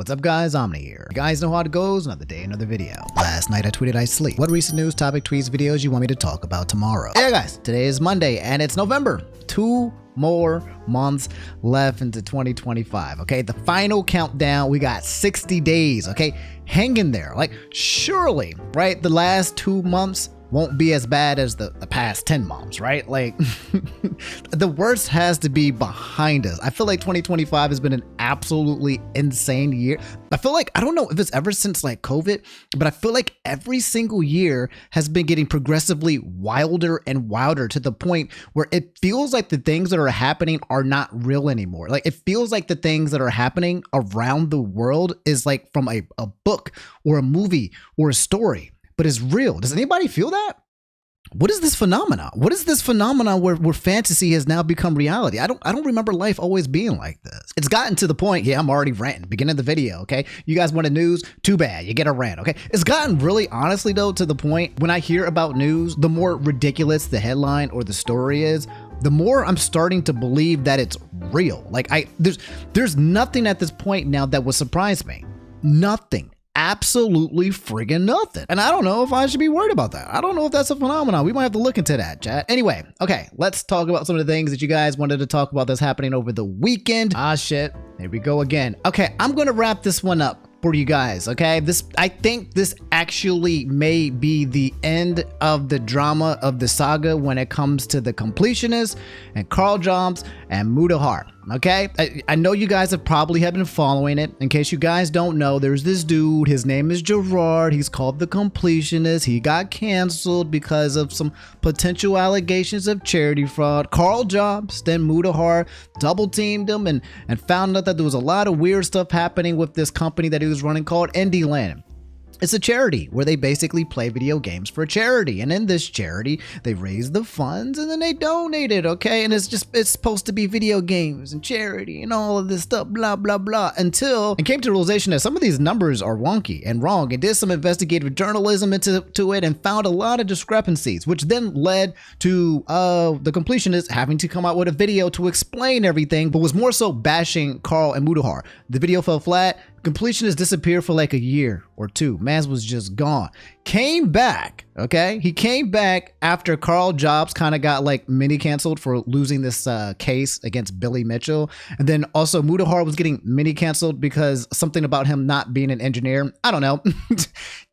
What's up guys, Omni here. You guys know how it goes, another day, another video. Last night I tweeted I sleep. What recent news, topic, tweets, videos you want me to talk about tomorrow? Yeah guys, today is Monday and it's November. 2 more months left into 2025, okay? The final countdown, we got 60 days, okay? Hang in there. Like, surely, right? The last 2 months won't be as bad as the past 10 months, right? Like, the worst has to be behind us. I feel like 2025 has been an absolutely insane year. I feel like, I don't know if it's ever since like COVID, but I feel like every single year has been getting progressively wilder and wilder to the point where it feels like the things that are happening are not real anymore. Like, it feels like the things that are happening around the world is like from a book or a movie or a story, but it's real. Does anybody feel that? What is this phenomena? What is this phenomena where fantasy has now become reality? I don't remember life always being like this. It's gotten to the point, yeah, I'm already ranting, beginning of the video, okay? You guys wanted news? Too bad, you get a rant, okay? It's gotten really, honestly though, to the point when I hear about news, the more ridiculous the headline or the story is, the more I'm starting to believe that it's real. Like, there's nothing at this point now that would surprise me. Nothing. Absolutely friggin' nothing. And I don't know if I should be worried about that. I don't know if that's a phenomenon. We might have to look into that, chat. Anyway, okay, let's talk about some of the things that you guys wanted to talk about that's happening over the weekend. Ah, shit. Here we go again. Okay, I'm gonna wrap this one up for you guys, okay? I think this actually may be the end of the drama of the saga when it comes to the Completionist and Karl Jobst and Mutahar, okay? I know you guys have probably been following it. In case you guys don't know, there's this dude, his name is Gerard, he's called the Completionist. He got canceled because of some potential allegations of charity fraud. Karl Jobst and Mutahar double teamed him and found out that there was a lot of weird stuff happening with this company that he was running called Indieland. It's a charity where they basically play video games for charity. And in this charity, they raise the funds and then they donate it, okay? And it's supposed to be video games and charity and all of this stuff, blah, blah, blah, until I came to the realization that some of these numbers are wonky and wrong, and did some investigative journalism into it and found a lot of discrepancies, which then led to the Completionist having to come out with a video to explain everything, but was more so bashing Karl and Mutahar. The video fell flat. Completionist disappeared for like a year or two. Mans was just gone. Came back, okay? He came back after Karl Jobst kind of got like mini canceled for losing this case against Billy Mitchell. And then also Mutahar was getting mini canceled because something about him not being an engineer. I don't know.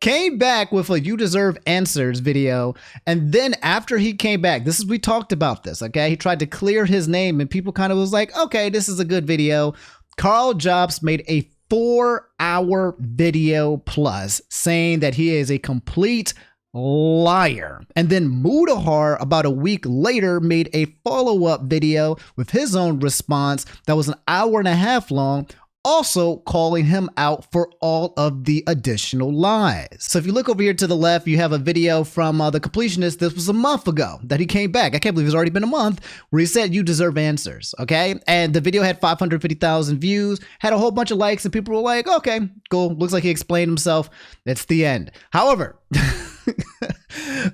Came back with a You Deserve Answers video. And then after he came back, we talked about this, okay? He tried to clear his name and people kind of was like, okay, this is a good video. Karl Jobst made a 4-hour video plus saying that he is a complete liar. And then Mutahar about a week later made a follow-up video with his own response that was an hour and a half long, also calling him out for all of the additional lies. So if you look over here to the left, you have a video from the Completionist. This was a month ago that he came back. I can't believe it's already been a month, where he said, you deserve answers, okay? And the video had 550,000 views, had a whole bunch of likes, and people were like, okay, cool. Looks like he explained himself. It's the end. However,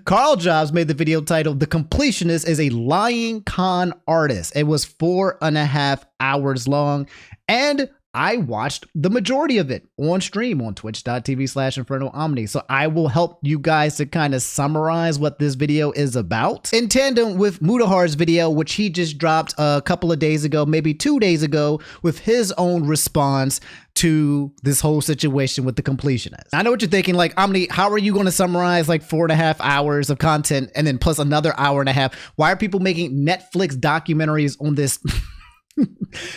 Karl Jobst made the video titled The Completionist is a Lying Con Artist. It was 4.5 hours long, and I watched the majority of it on stream on twitch.tv/InfernoOmni. So I will help you guys to kind of summarize what this video is about in tandem with Mutahar's video, which he just dropped a couple of days ago, maybe 2 days ago, with his own response to this whole situation with the Completionist. I know what you're thinking, like, Omni, how are you going to summarize like 4.5 hours of content and then plus another hour and a half? Why are people making Netflix documentaries on this?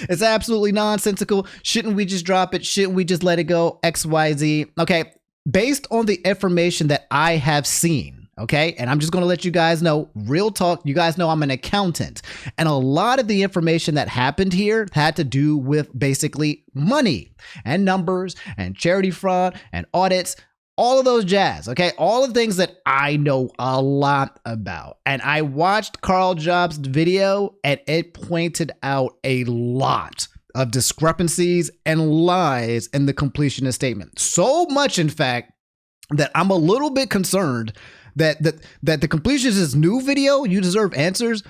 It's absolutely nonsensical. Shouldn't we just drop it? Shouldn't we just let it go? XYZ. Okay, based on the information that I have seen, okay, and I'm just going to let you guys know, real talk, you guys know I'm an accountant, and a lot of the information that happened here had to do with basically money and numbers and charity fraud and audits. All of those jazz, okay? All the things that I know a lot about. And I watched Karl Jobst's video and it pointed out a lot of discrepancies and lies in the Completionist statement. So much, in fact, that I'm a little bit concerned that the Completionist's new video, You Deserve Answers,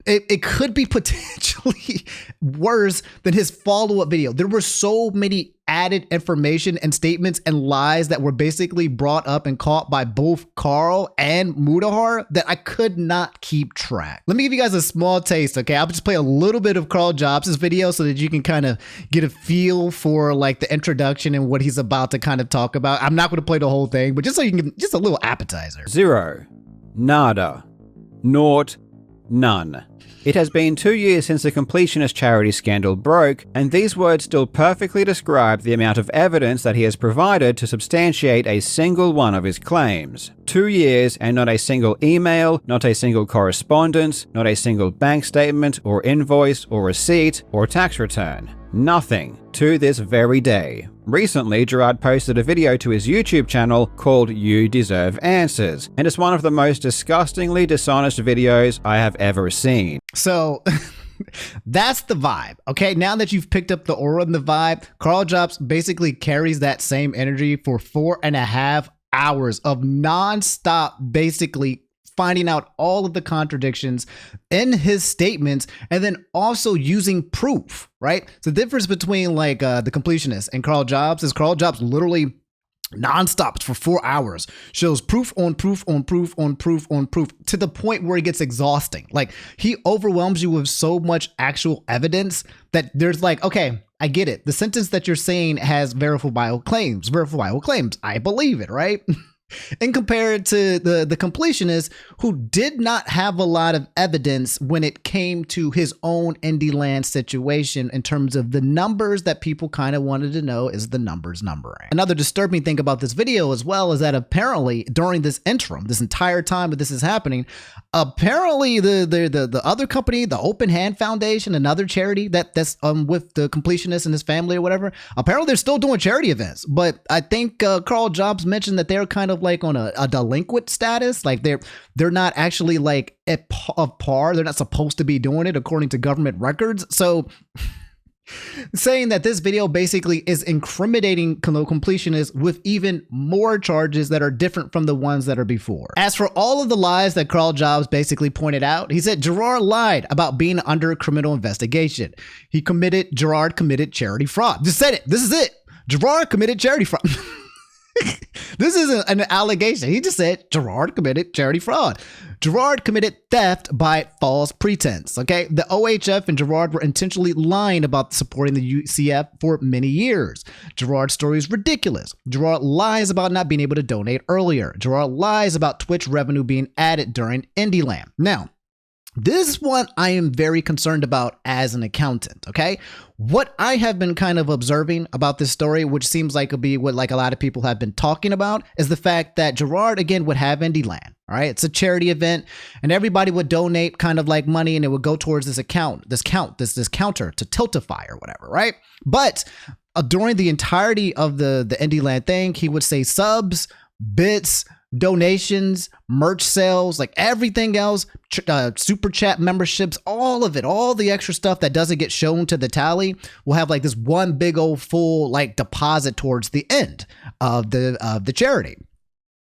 it could be potentially worse than his follow-up video. There were so many added information and statements and lies that were basically brought up and caught by both Karl and Mutahar that I could not keep track. Let me give you guys a small taste, okay? I'll just play a little bit of Karl Jobst' video so that you can kind of get a feel for like the introduction and what he's about to kind of talk about. I'm not going to play the whole thing, but just so you can get just a little appetizer. 0, nada, naught, none. It has been 2 years since the Completionist charity scandal broke, and these words still perfectly describe the amount of evidence that he has provided to substantiate a single one of his claims. 2 years and not a single email, not a single correspondence, not a single bank statement or invoice or receipt or tax return. Nothing to this very day. Recently, Gerard posted a video to his YouTube channel called You Deserve Answers, and it's one of the most disgustingly dishonest videos I have ever seen. So that's the vibe. Okay, now that you've picked up the aura and the vibe, Karl Jobst basically carries that same energy for 4.5 hours of non-stop basically finding out all of the contradictions in his statements and then also using proof, right? So the difference between like the Completionist and Karl Jobst is Karl Jobst literally nonstop for 4 hours shows proof on proof on proof on proof on proof to the point where it gets exhausting. Like he overwhelms you with so much actual evidence that there's like, okay, I get it. The sentence that you're saying has verifiable claims. I believe it, right? And compared to the Completionist, who did not have a lot of evidence when it came to his own indie land situation in terms of the numbers that people kind of wanted to know is the numbers numbering. Another disturbing thing about this video as well is that apparently during this interim, this entire time that this is happening, apparently the other company, the Open Hand Foundation, another charity that's with the Completionist and his family or whatever, apparently they're still doing charity events. But I think Karl Jobst mentioned that they're kind of like on a delinquent status, like they're not actually like of par. They're not supposed to be doing it according to government records. So saying that this video basically is incriminating Completionist with even more charges that are different from the ones that are before. As for all of the lies that Karl Jobst basically pointed out, he said Gerard lied about being under criminal investigation. Gerard committed charity fraud. Just said it. This is it. Gerard committed charity fraud. This isn't an allegation. He just said Gerard committed charity fraud. Gerard committed theft by false pretense. Okay, the OHF and Gerard were intentionally lying about supporting the UCF for many years. Gerard's story is ridiculous. Gerard lies about not being able to donate earlier. Gerard lies about Twitch revenue being added during IndieLand. Now, this one I am very concerned about as an accountant, okay? What I have been kind of observing about this story, which seems like it'll be what like a lot of people have been talking about, is the fact that Gerard, again, would have IndieLand, all right? It's a charity event, and everybody would donate kind of like money, and it would go towards this counter to Tiltify or whatever, right? But during the entirety of the IndieLand thing, he would say subs, bits, donations, merch sales, like everything else, super chat memberships, all of it, all the extra stuff that doesn't get shown to the tally will have like this one big old full like deposit towards the end of the charity.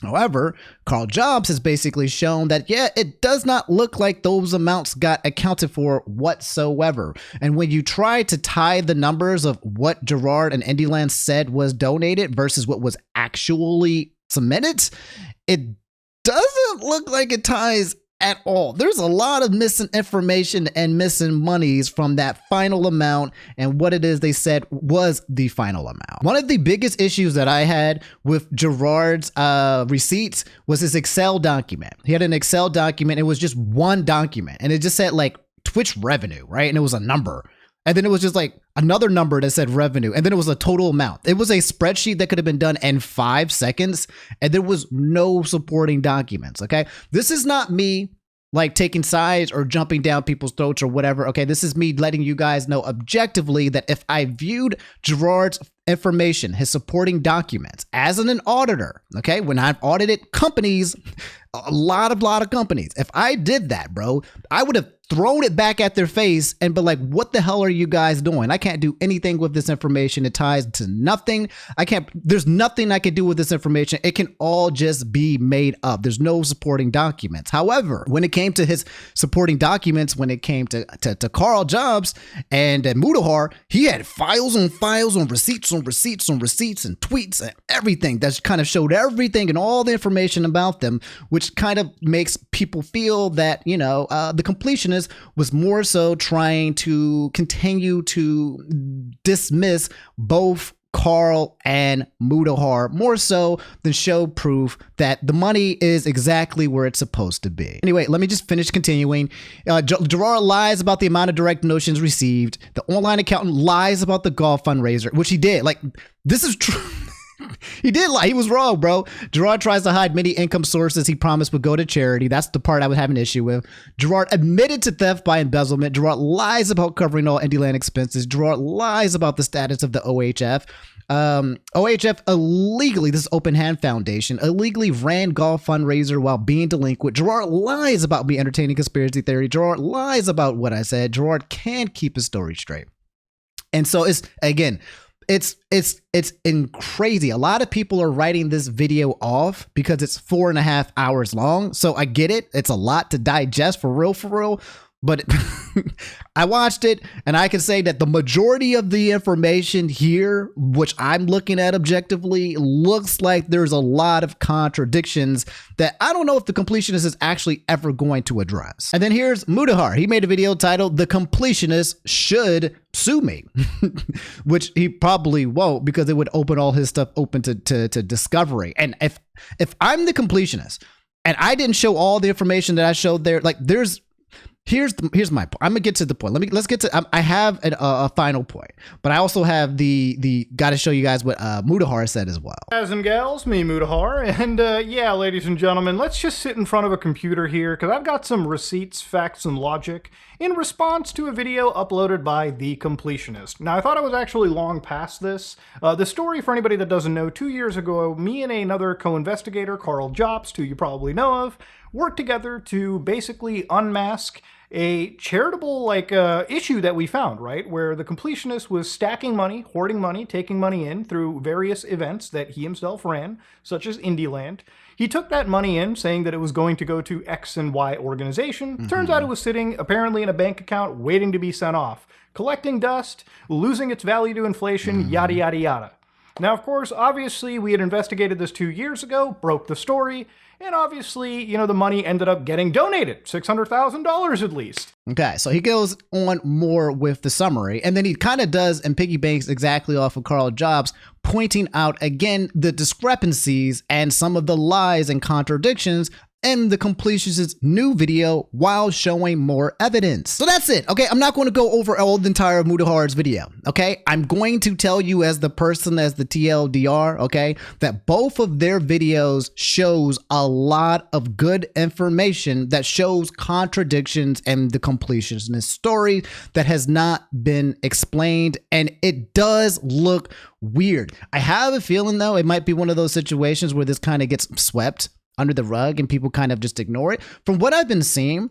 However, Karl Jobst has basically shown that, yeah, it does not look like those amounts got accounted for whatsoever. And when you try to tie the numbers of what Gerard and IndieLand said was donated versus what was actually submitted, it doesn't look like it ties at all. There's a lot of missing information and missing monies from that final amount and what it is they said was the final amount. One of the biggest issues that I had with Gerard's receipts was his Excel document. He had an Excel document. It was just one document and it just said like Twitch revenue, right? And it was a number. And then it was just like another number that said revenue. And then it was a total amount. It was a spreadsheet that could have been done in 5 seconds. And there was no supporting documents. Okay. This is not me like taking sides or jumping down people's throats or whatever. Okay. This is me letting you guys know objectively that if I viewed Gerard's information, his supporting documents as an auditor, okay, when I've audited companies, a lot of companies, if I did that, bro, I would have thrown it back at their face and been like, what the hell are you guys doing? I can't do anything with this information. It ties to nothing. There's nothing I can do with this information. It can all just be made up. There's no supporting documents. However, when it came to his supporting documents, when it came to Karl Jobst and Mutahar, he had files on files on receipts on receipts on receipts and tweets and everything that kind of showed everything and all the information about them, which kind of makes people feel that, the completionist was more so trying to continue to dismiss both Karl and Mutahar more so than show proof that the money is exactly where it's supposed to be. Anyway, let me just finish continuing. Gerard lies about the amount of direct donations received. The online accountant lies about the golf fundraiser, which he did. Like, this is true. He did lie. He was wrong, bro. Gerard tries to hide many income sources he promised would go to charity. That's the part I would have an issue with. Gerard admitted to theft by embezzlement. Gerard lies about covering all Indieland expenses. Gerard lies about the status of the OHF. OHF illegally, this is Open Hand Foundation, illegally ran golf fundraiser while being delinquent. Gerard lies about me entertaining conspiracy theory. Gerard lies about what I said. Gerard can't keep his story straight. And so it's crazy. A lot of people are writing this video off because it's 4.5 hours long. So I get it. It's a lot to digest for real. But I watched it and I can say that the majority of the information here, which I'm looking at objectively, looks like there's a lot of contradictions that I don't know if the completionist is actually ever going to address. And then here's Mutahar. He made a video titled "The Completionist Should Sue Me," which he probably won't because it would open all his stuff open to discovery. And if I'm the completionist and I didn't show all the information that I showed there, like here's my point. I'm gonna get to the point. Let's get to. I have a final point, but I also have the got to show you guys what Mutahar said as well. Guys and gals, me Mutahar, and yeah, ladies and gentlemen, let's just sit in front of a computer here because I've got some receipts, facts, and logic in response to a video uploaded by The Completionist. Now, I thought I was actually long past this. The story, for anybody that doesn't know, 2 years ago, me and another co-investigator, Karl Jobst, who you probably know of, worked together to basically unmask a charitable issue that we found, right? Where the completionist was stacking money, hoarding money, taking money in through various events that he himself ran, such as Indieland. He took that money in saying that it was going to go to X and Y organization. Turns out it was sitting apparently in a bank account waiting to be sent off, collecting dust, losing its value to inflation, yada, yada, yada. Now, of course, obviously, we had investigated this 2 years ago, broke the story, and obviously, the money ended up getting donated, $600,000 at least. Okay, so he goes on more with the summary, and then he kind of does and piggybanks exactly off of Karl Jobst, pointing out again the discrepancies and some of the lies and contradictions in the completionist's new video while showing more evidence. So that's it. Okay, I'm not going to go over all the entire Mutahar's video. Okay, I'm going to tell you as the person, as the TLDR, okay, that both of their videos shows a lot of good information that shows contradictions in the completionist story that has not been explained, and it does look weird. I have a feeling though it might be one of those situations where this kind of gets swept under the rug and people kind of just ignore it. From what I've been seeing,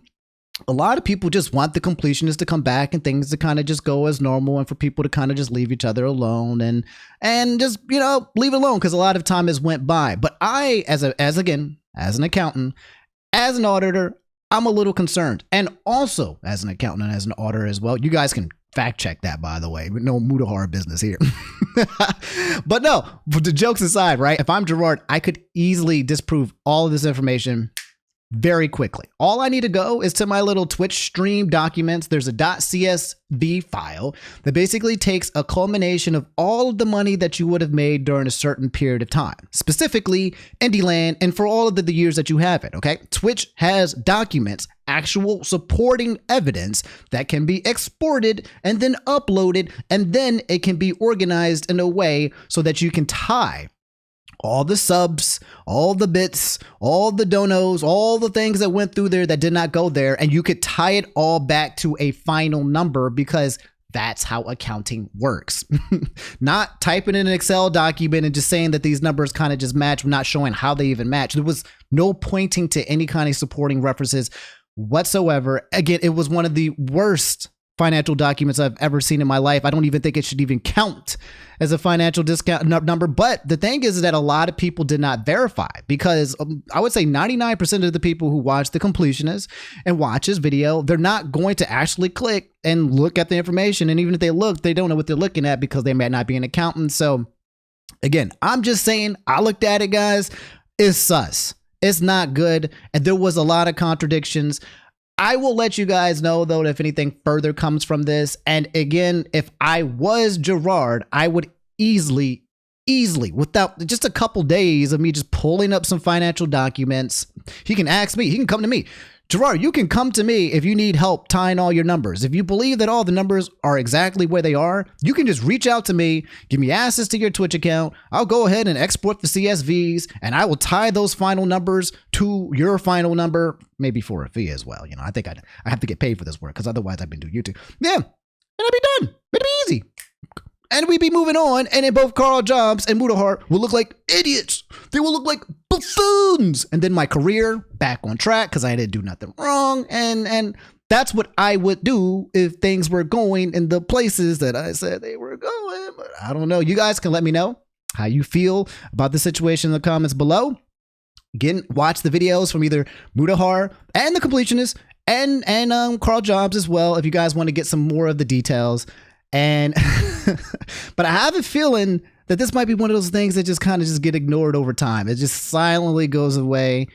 a lot of people just want the completionist to come back and things to kind of just go as normal, and for people to kind of just leave each other alone and just, leave it alone because a lot of time has went by. But I, as an accountant, as an auditor, I'm a little concerned. And also as an accountant and as an auditor as well, you guys can fact check that, by the way. No Mutahar business here. But no, the jokes aside, right? If I'm Gerard, I could easily disprove all of this information very quickly. All I need to go is to my little Twitch stream documents. There's a .csv file that basically takes a culmination of all of the money that you would have made during a certain period of time, specifically Indieland, and for all of the years that you have it, okay? Twitch has documents, actual supporting evidence that can be exported and then uploaded, and then it can be organized in a way so that you can tie all the subs, all the bits, all the donos, all the things that went through there that did not go there, and you could tie it all back to a final number because that's how accounting works. Not typing in an Excel document and just saying that these numbers kind of just match, not showing how they even match. There was no pointing to any kind of supporting references whatsoever. Again, it was one of the worst financial documents I've ever seen in my life. I don't even think it should even count as a financial discount number. But the thing is that a lot of people did not verify, because I would say 99% of the people who watch The Completionist and watch his video, they're not going to actually click and look at the information. And even if they look, they don't know what they're looking at because they might not be an accountant. So again, I'm just saying, I looked at it, guys. It's sus. It's not good. And there was a lot of contradictions. I will let you guys know, though, if anything further comes from this. And again, if I was Gerard, I would easily, without just a couple days of me just pulling up some financial documents, he can ask me, he can come to me. Gerard, you can come to me if you need help tying all your numbers. If you believe that all the numbers are exactly where they are, you can just reach out to me, give me access to your Twitch account. I'll go ahead and export the CSVs, and I will tie those final numbers to your final number, maybe for a fee as well. You know, I think I have to get paid for this work, because otherwise I've been doing YouTube. Yeah, and I'd be done. It'd be easy. And we'd be moving on, and then both Karl Jobst and Mutahar will look like idiots. They will look like buffoons. And then my career back on track, because I didn't do nothing wrong. And that's what I would do if things were going in the places that I said they were going. But I don't know. You guys can let me know how you feel about the situation in the comments below. Again, watch the videos from either Mutahar and The Completionist and Karl Jobst as well, if you guys want to get some more of the details. And but I have a feeling that this might be one of those things that just kind of just get ignored over time. It just silently goes away,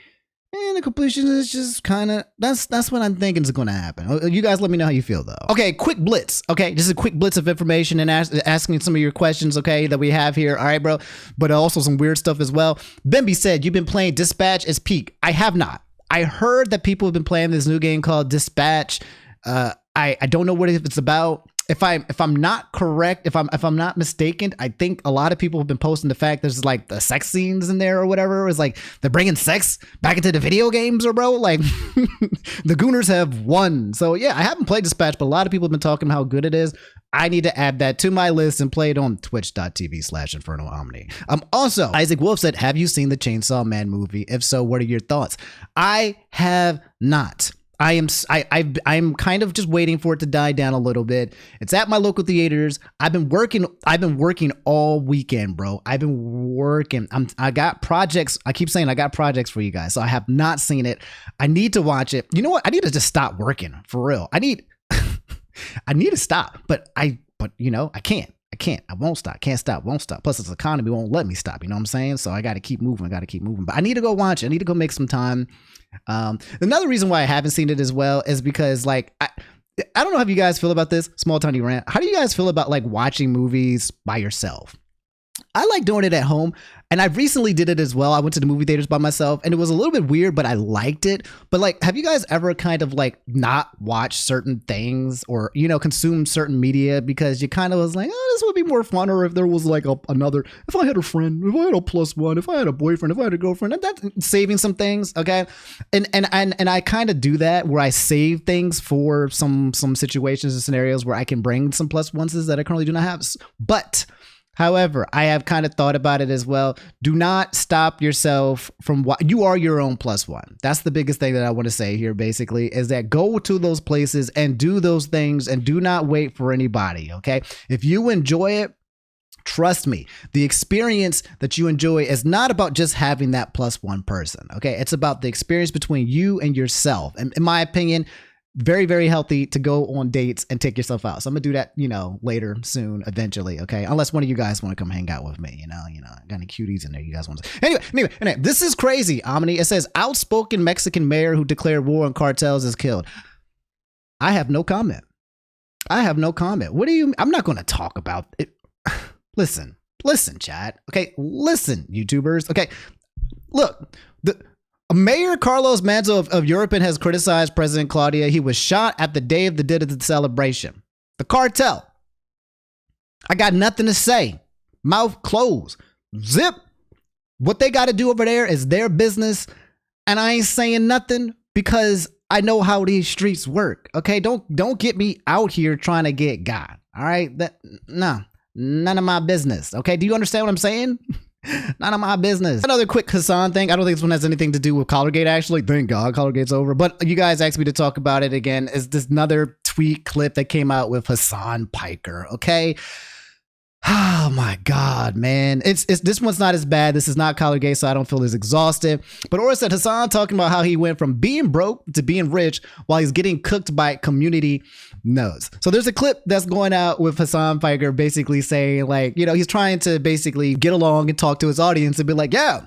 and The Completionist just kind of, that's what I'm thinking is going to happen. You guys let me know how you feel, though. Okay, quick blitz. Okay, just a quick blitz of information and asking some of your questions, okay, that we have here. All right, bro. But also some weird stuff as well. Bemby said, you've been playing Dispatch as peak. I have not. I heard that people have been playing this new game called Dispatch. I don't know what it's about. If I'm not correct, if I'm not mistaken, I think a lot of people have been posting the fact there's like the sex scenes in there or whatever. It's like they're bringing sex back into the video games, or bro, like the Gooners have won. So yeah, I haven't played Dispatch, but a lot of people have been talking how good it is. I need to add that to my list and play it on twitch.tv/Inferno Omni. Also, Isaac Wolf said, have you seen the Chainsaw Man movie? If so, what are your thoughts? I have not. I'm kind of just waiting for it to die down a little bit. It's at my local theaters. I've been working all weekend, bro. I've been working. I got projects. I keep saying I got projects for you guys. So I have not seen it. I need to watch it. You know what? I need to just stop working for real. I need to stop, but you know, I can't. I won't stop. Can't stop. Won't stop. Plus, this economy won't let me stop. You know what I'm saying? So I got to keep moving. But I need to go watch it. I need to go make some time. Another reason why I haven't seen it as well is because, like, I don't know how you guys feel about this. Small tiny rant. How do you guys feel about like watching movies by yourself? I like doing it at home, and I recently did it as well. I went to the movie theaters by myself, and it was a little bit weird, but I liked it. But like, have you guys ever kind of like not watched certain things, or, you know, consume certain media because you kind of was like, oh, this would be more fun, or if there was like another, if I had a friend, if I had a +1, if I had a boyfriend, if I had a girlfriend, and that's saving some things, okay? And I kind of do that where I save things for some situations and scenarios where I can bring some +1s that I currently do not have. But however, I have kind of thought about it as well. Do not stop yourself from what you are your own +1. That's the biggest thing that I want to say here, basically, is that go to those places and do those things and do not wait for anybody. Okay. If you enjoy it, trust me, the experience that you enjoy is not about just having that +1 person. Okay. It's about the experience between you and yourself. And in my opinion, very, very healthy to go on dates and take yourself out. So I'm gonna do that, you know, later, soon, eventually. Okay, unless one of you guys want to come hang out with me. You know, got any cuties in there? You guys want to? Anyway, this is crazy. Omni. It says outspoken Mexican mayor who declared war on cartels is killed. I have no comment. What do you? I'm not going to talk about it. Listen, chat. Okay, listen, YouTubers. Okay, look. Mayor Carlos Manzo of European has criticized President Claudia. He was shot at the day of the celebration. The cartel. I got nothing to say. Mouth closed. Zip. What they got to do over there is their business. And I ain't saying nothing because I know how these streets work. Okay, don't get me out here trying to get God. All right, none of my business. Okay, do you understand what I'm saying? None of my business. Another quick Hasan thing. I don't think this one has anything to do with Colorgate, actually. Thank God Colorgate's over. But you guys asked me to talk about it again. Is this another tweet clip that came out with Hasan Piker, okay? Oh my God, man. It's this one's not as bad. This is not Colorgate, so I don't feel as exhausted. But Aura said Hasan talking about how he went from being broke to being rich while he's getting cooked by community knows. So there's a clip that's going out with Hasan Piker basically saying, like, you know, he's trying to basically get along and talk to his audience and be like, yeah,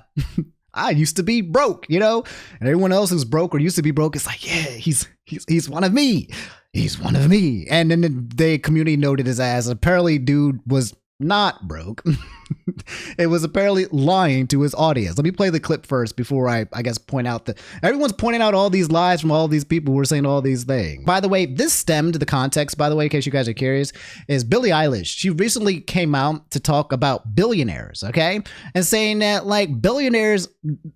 I used to be broke, you know, and everyone else who's broke or used to be broke, it's like, yeah, he's one of me. He's one of me. And then the community noted his ass. Apparently, dude was not broke. It was apparently lying to his audience. Let me play the clip first before I guess point out that everyone's pointing out all these lies from all these people who are saying all these things. By the way, this stemmed the context, by the way, in case you guys are curious, is Billie Eilish. She recently came out to talk about billionaires, okay? And saying that like billionaires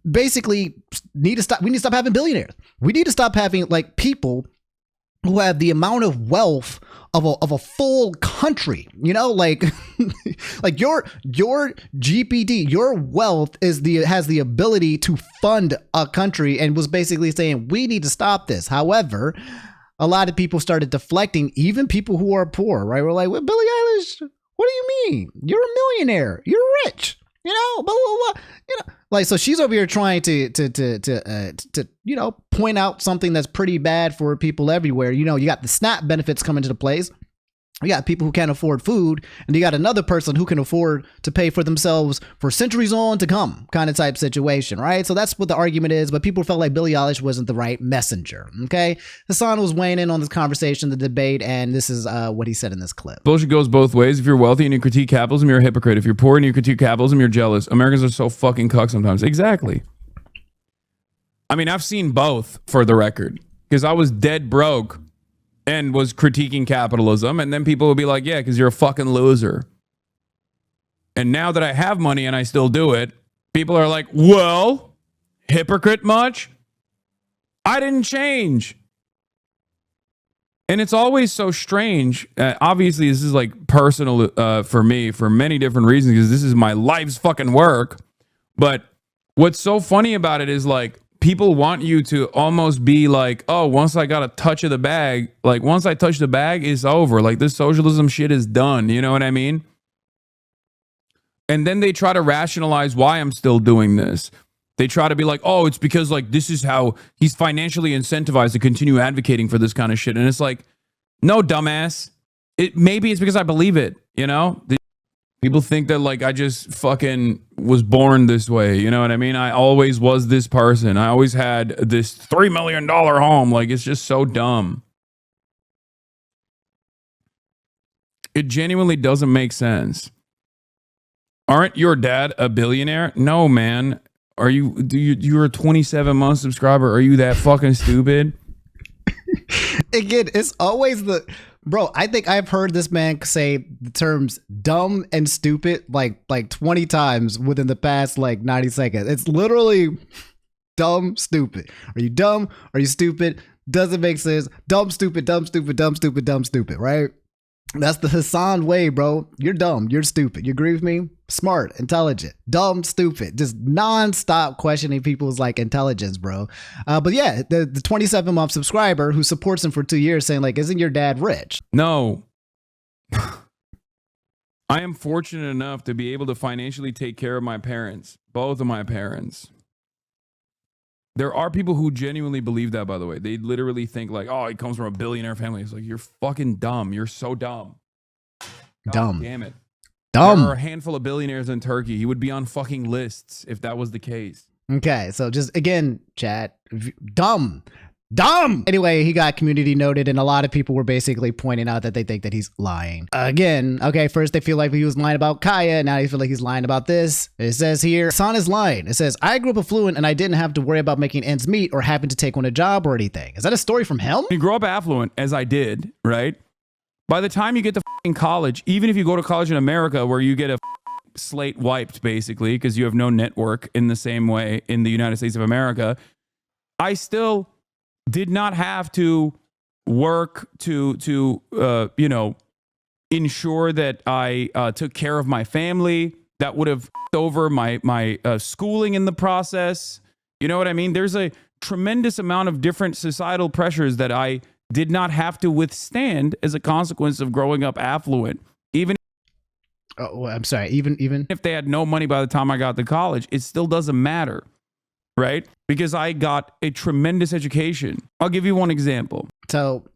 basically need to stop. We need to stop having billionaires. We need to stop having like people who have the amount of wealth of a full country, you know, like like your GPD, your wealth has the ability to fund a country, and was basically saying we need to stop this. However, a lot of people started deflecting, even people who are poor, right? We're like, well, Billie Eilish, what do you mean? You're a millionaire. You're rich. You know, blah, blah, blah. You know, like, so she's over here trying to you know, point out something that's pretty bad for people everywhere. You know, you got the SNAP benefits coming into place. You got people who can't afford food, and you got another person who can afford to pay for themselves for centuries on to come kind of type situation, right? So that's what the argument is, but people felt like Billie Eilish wasn't the right messenger, okay? Hasan was weighing in on this conversation, the debate, and this is what he said in this clip. Bullshit goes both ways. If you're wealthy and you critique capitalism, you're a hypocrite. If you're poor and you critique capitalism, you're jealous. Americans are so fucking cuck sometimes. Exactly. I mean, I've seen both, for the record, because I was dead broke and was critiquing capitalism, and then people would be like, yeah, because you're a fucking loser. And now that I have money and I still do it, people are like, well, hypocrite much? I didn't change. And it's always so strange. Obviously, this is like personal for me for many different reasons, because this is my life's fucking work. But what's so funny about it is like, people want you to almost be like, oh, once I got a touch of the bag, like once I touch the bag, it's over. Like this socialism shit is done. You know what I mean? And then they try to rationalize why I'm still doing this. They try to be like, oh, it's because like this is how he's financially incentivized to continue advocating for this kind of shit. And it's like, no, dumbass. Maybe it's because I believe it, you know? People think that like I just fucking was born this way. You know what I mean? I always was this person. I always had this $3 million home. Like, it's just so dumb. It genuinely doesn't make sense. Aren't your dad a billionaire? No, man. You're a 27-month subscriber. Are you that fucking stupid? Again, it's always bro, I think I've heard this man say the terms dumb and stupid like 20 times within the past like 90 seconds. It's literally dumb, stupid. Are you dumb? Are you stupid? Doesn't make sense. Dumb, stupid, dumb, stupid, dumb, stupid, dumb, stupid, right? That's the Hasan way, bro. You're dumb. You're stupid. You agree with me? Smart, intelligent, dumb, stupid. Just non-stop questioning people's like intelligence, bro. But yeah, the 27-month subscriber who supports him for 2 years saying like, isn't your dad rich? No. I am fortunate enough to be able to financially take care of my parents. Both of my parents. There are people who genuinely believe that, by the way. They literally think like, oh, he comes from a billionaire family. It's like, you're fucking dumb. You're so dumb. God dumb. Damn it. Dumb. There are a handful of billionaires in Turkey. He would be on fucking lists if that was the case. Okay, so just again, chat, dumb. Anyway, he got community noted, and a lot of people were basically pointing out that they think that he's lying. Again, okay, first they feel like he was lying about Kaya, now they feel like he's lying about this. It says here, Hasan is lying. It says, I grew up affluent and I didn't have to worry about making ends meet or having to take on a job or anything. Is that a story from him? You grow up affluent, as I did, right? By the time you get to college, even if you go to college in America where you get a slate wiped, basically, because you have no network in the same way in the United States of America, I still did not have to work to ensure that I took care of my family. that would have f***ed over my schooling in the process. You know what I mean? There's a tremendous amount of different societal pressures that I did not have to withstand as a consequence of growing up affluent. Even I'm sorry, even if they had no money by the time I got to college, it still doesn't matter, right? Because I got a tremendous education. I'll give you one example. So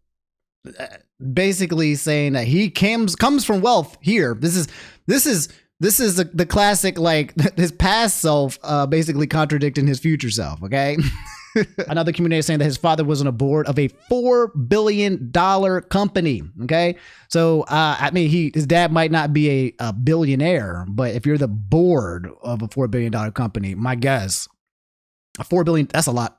basically saying that he comes from wealth here. This is the classic, like, his past self basically contradicting his future self, okay? Another community is saying that his father was on a board of a $4 billion company, okay? So, I mean, his dad might not be a billionaire, but if you're the board of a $4 billion company, my guess, $4 billion, that's a lot.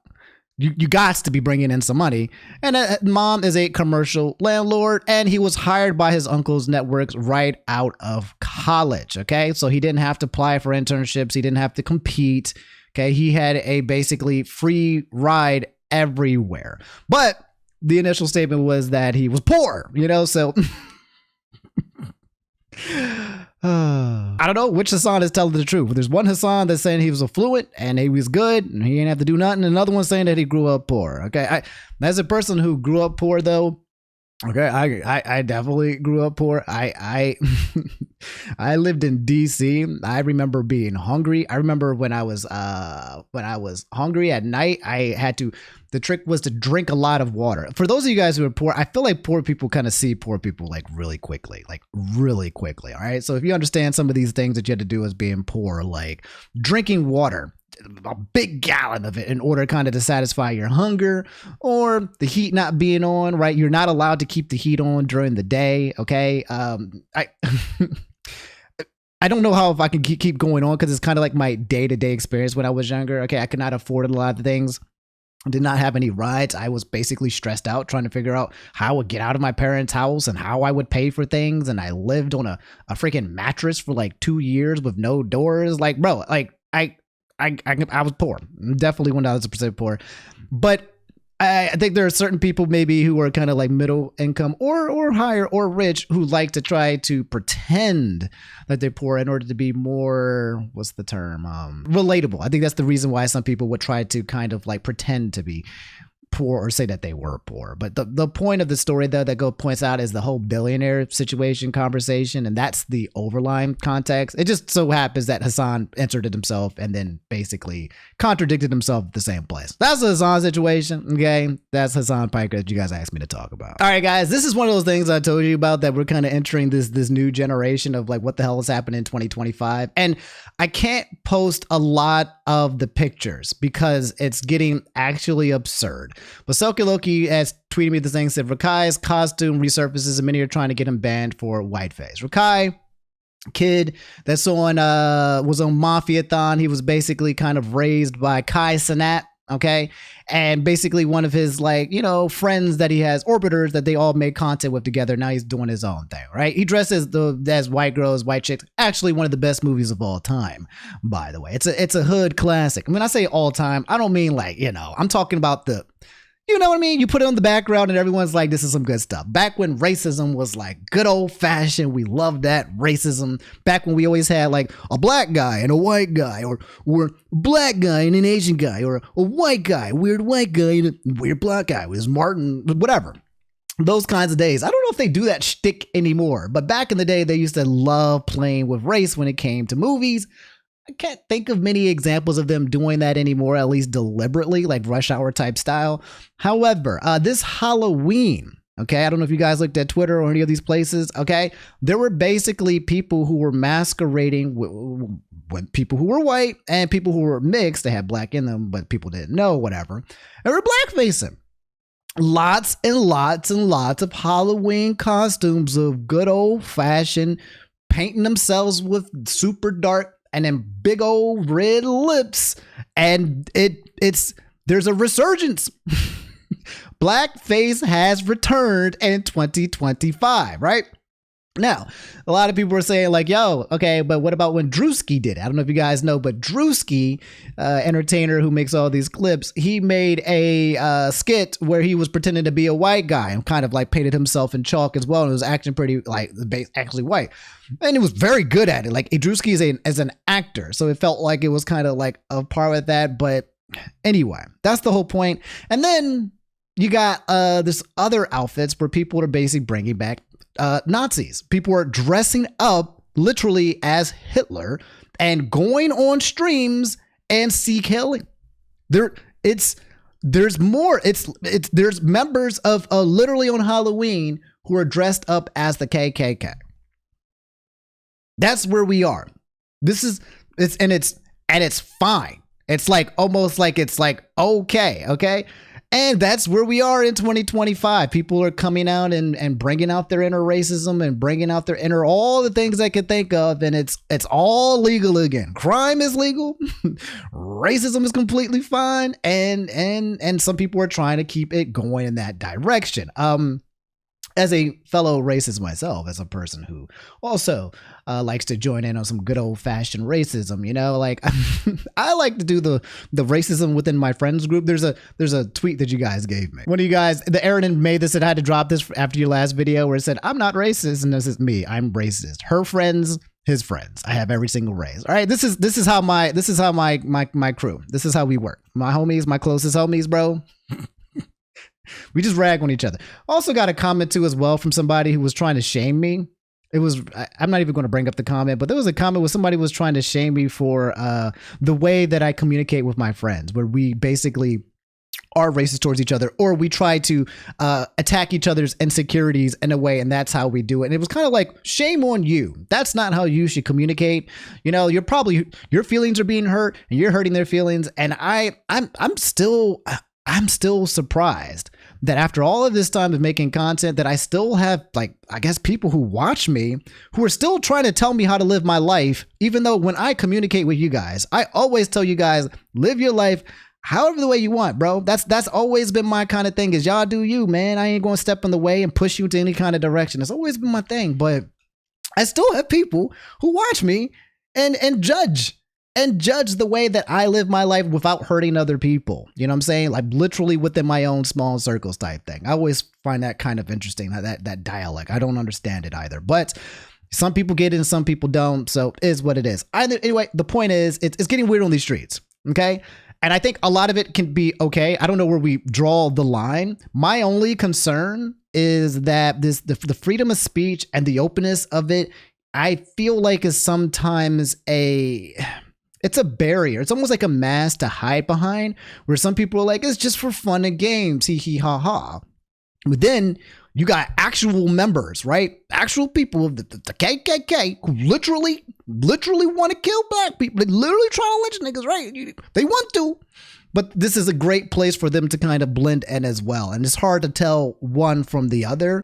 You got to be bringing in some money. And mom is a commercial landlord, and he was hired by his uncle's networks right out of college, okay? So he didn't have to apply for internships. He didn't have to compete, okay? He had a basically free ride everywhere. But the initial statement was that he was poor, you know? So I don't know which Hasan is telling the truth. There's one Hasan that's saying he was affluent and he was good and he didn't have to do nothing. Another one saying that he grew up poor. Okay, as a person who grew up poor, though, okay, I definitely grew up poor. I I lived in DC. I remember being hungry. I remember when I was hungry at night, the trick was to drink a lot of water. For those of you guys who are poor, I feel like poor people kind of see poor people like really quickly. All right. So if you understand some of these things that you had to do as being poor, like drinking water, a big gallon of it in order kind of to satisfy your hunger, or the heat not being on, right? You're not allowed to keep the heat on during the day. Okay. I don't know how if I can keep going on because it's kind of like my day-to-day experience when I was younger. Okay. I could not afford a lot of things. I did not have any rides. I was basically stressed out trying to figure out how I would get out of my parents' house and how I would pay for things. And I lived on a freaking mattress for like 2 years with no doors. Like, bro, like I was poor. Definitely 1000% poor. But I think there are certain people maybe who are kind of like middle income or higher or rich who like to try to pretend that they're poor in order to be more, what's the term? Relatable. I think that's the reason why some people would try to kind of like pretend to be poor or say that they were poor. But the point of the story, though, that Go points out is the whole billionaire situation conversation, and that's the overlying context. It just so happens that Hasan inserted himself and then basically contradicted himself at the same place. That's the Hasan situation, okay? That's Hasan Piker that you guys asked me to talk about. All right, guys, this is one of those things I told you about that we're kind of entering this new generation of like what the hell is happening in 2025. And I can't post a lot of the pictures because it's getting actually absurd. But Soki Loki has tweeted me this thing, said Rakai's costume resurfaces and many are trying to get him banned for whiteface. Rakai, kid that's was on Mafiathon. He was basically kind of raised by Kai Cenat, okay? And basically one of his like, you know, friends that he has, orbiters that they all make content with together. Now he's doing his own thing, right? He dresses as white girls, white chicks. Actually one of the best movies of all time, by the way. It's a hood classic. When I say all time, I don't mean like, you know, I'm talking about you know what I mean? You put it on the background and everyone's like, this is some good stuff. Back when racism was like good old fashioned, we loved that racism. Back when we always had like a black guy and a white guy, or a black guy and an Asian guy, or a white guy, weird white guy and a weird black guy. It was Martin, whatever. Those kinds of days. I don't know if they do that shtick anymore, but back in the day, they used to love playing with race when it came to movies. I can't think of many examples of them doing that anymore, at least deliberately, like Rush Hour type style. However, this Halloween, okay, I don't know if you guys looked at Twitter or any of these places, okay, there were basically people who were masquerading with people who were white and people who were mixed. They had black in them, but people didn't know, whatever. And were blackfacing. Lots and lots and lots of Halloween costumes of good old fashioned painting themselves with super dark and then big old red lips, and there's a resurgence. Blackface has returned in 2025, right? Now, a lot of people were saying like, yo, okay, but what about when Drewski did it? I don't know if you guys know, but Drewski, entertainer who makes all these clips, he made a skit where he was pretending to be a white guy and kind of like painted himself in chalk as well. And it was acting pretty like actually white. And he was very good at it. Like Drewski is an actor. So it felt like it was kind of like a part with that. But anyway, that's the whole point. And then you got this other outfits where people are basically bringing back Nazis. People are dressing up literally as Hitler and going on streams and seek healing. There's members of literally on Halloween who are dressed up as the KKK. That's where we are. It's fine. It's like almost like it's like okay. And that's where we are in 2025. People are coming out and bringing out their inner racism and bringing out their inner all the things I could think of, and it's all legal again. Crime is legal, racism is completely fine, and some people are trying to keep it going in that direction. As a fellow racist myself, as a person who also likes to join in on some good old fashioned racism, you know, like I like to do the racism within my friends group. There's a tweet that you guys gave me. One of you guys, the Aaron made this, and I had to drop this after your last video where it said, I'm not racist. And this is me. I'm racist. Her friends, his friends. I have every single race. All right. This is how my crew. This is how we work. My homies, my closest homies, bro. We just rag on each other. Also got a comment too as well from somebody who was trying to shame me. I'm not even going to bring up the comment, but there was a comment where somebody was trying to shame me for the way that I communicate with my friends, where we basically are racist towards each other, or we try to attack each other's insecurities in a way, and that's how we do it. And it was kind of like, shame on you. That's not how you should communicate. You know, your feelings are being hurt, and you're hurting their feelings. And I'm still surprised that after all of this time of making content that I still have, like, I guess people who watch me who are still trying to tell me how to live my life, even though when I communicate with you guys, I always tell you guys, live your life however the way you want, bro. That's always been my kind of thing, is y'all do you, man. I ain't going to step in the way and push you to any kind of direction. It's always been my thing, but I still have people who watch me and judge the way that I live my life without hurting other people. You know what I'm saying? Like literally within my own small circles type thing. I always find that kind of interesting, that dialect. I don't understand it either, but some people get it and some people don't. So it is what it is. Anyway, the point is it's getting weird on these streets. Okay. And I think a lot of it can be okay. I don't know where we draw the line. My only concern is that the freedom of speech and the openness of it, I feel like is sometimes it's a barrier. It's almost like a mask to hide behind, where some people are like, it's just for fun and games, hee hee ha ha. But then you got actual members, right? Actual people of the KKK who literally want to kill black people. They literally trying to lynch niggas, right? They want to. But this is a great place for them to kind of blend in as well. And it's hard to tell one from the other.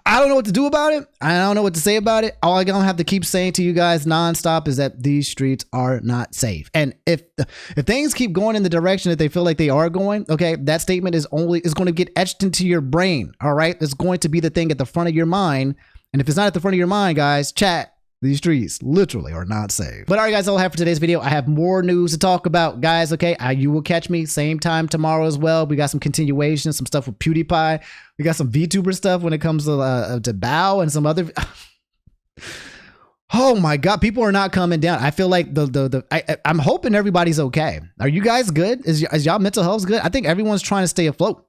I don't know what to do about it. I don't know what to say about it. All I'm going to have to keep saying to you guys nonstop is that these streets are not safe. And if things keep going in the direction that they feel like they are going, okay, that statement is going to get etched into your brain. All right. It's going to be the thing at the front of your mind. And if it's not at the front of your mind, guys, chat. These streets literally are not safe. But all right, guys, all I have for today's video. I have more news to talk about, guys. Okay, you will catch me same time tomorrow as well. We got some continuation, some stuff with PewDiePie. We got some VTuber stuff when it comes to Bow and some other. Oh my God, people are not coming down. I feel like I'm hoping everybody's okay. Are you guys good? Is y'all mental health good? I think everyone's trying to stay afloat.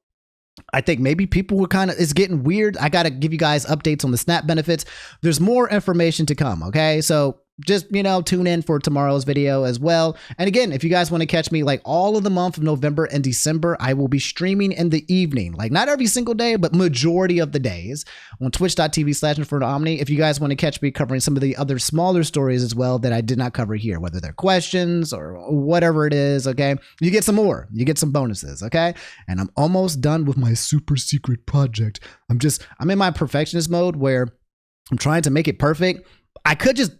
I think maybe people were it's getting weird. I got to give you guys updates on the SNAP benefits. There's more information to come. Okay. So just, tune in for tomorrow's video as well. And again, if you guys want to catch me like all of the month of November and December, I will be streaming in the evening, like not every single day, but majority of the days on twitch.tv/Omni. If you guys want to catch me covering some of the other smaller stories as well that I did not cover here, whether they're questions or whatever it is. Okay. You get some more, you get some bonuses. Okay. And I'm almost done with my super secret project. I'm in my perfectionist mode where I'm trying to make it perfect. I could just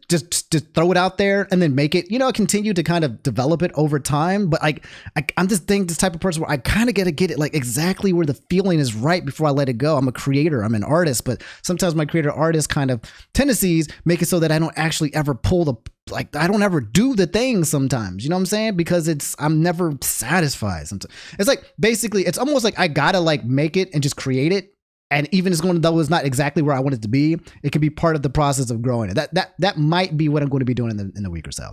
throw it out there and then make it, continue to kind of develop it over time. But I'm this type of person where I kind of got to get it like exactly where the feeling is right before I let it go. I'm a creator, I'm an artist, but sometimes my creator artist kind of tendencies make it so that I don't actually ever I don't ever do the thing sometimes, you know what I'm saying? Because I'm never satisfied sometimes. It's like, basically, it's almost like I gotta like make it and just create it. And even though it's not exactly where I want it to be, it can be part of the process of growing it. That might be what I'm going to be doing in the week or so.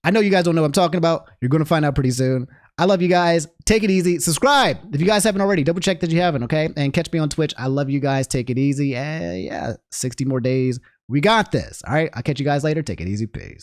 I know you guys don't know what I'm talking about. You're going to find out pretty soon. I love you guys. Take it easy. Subscribe if you guys haven't already. Double check that you haven't, okay? And catch me on Twitch. I love you guys. Take it easy. 60 more days. We got this. All right. I'll catch you guys later. Take it easy. Peace.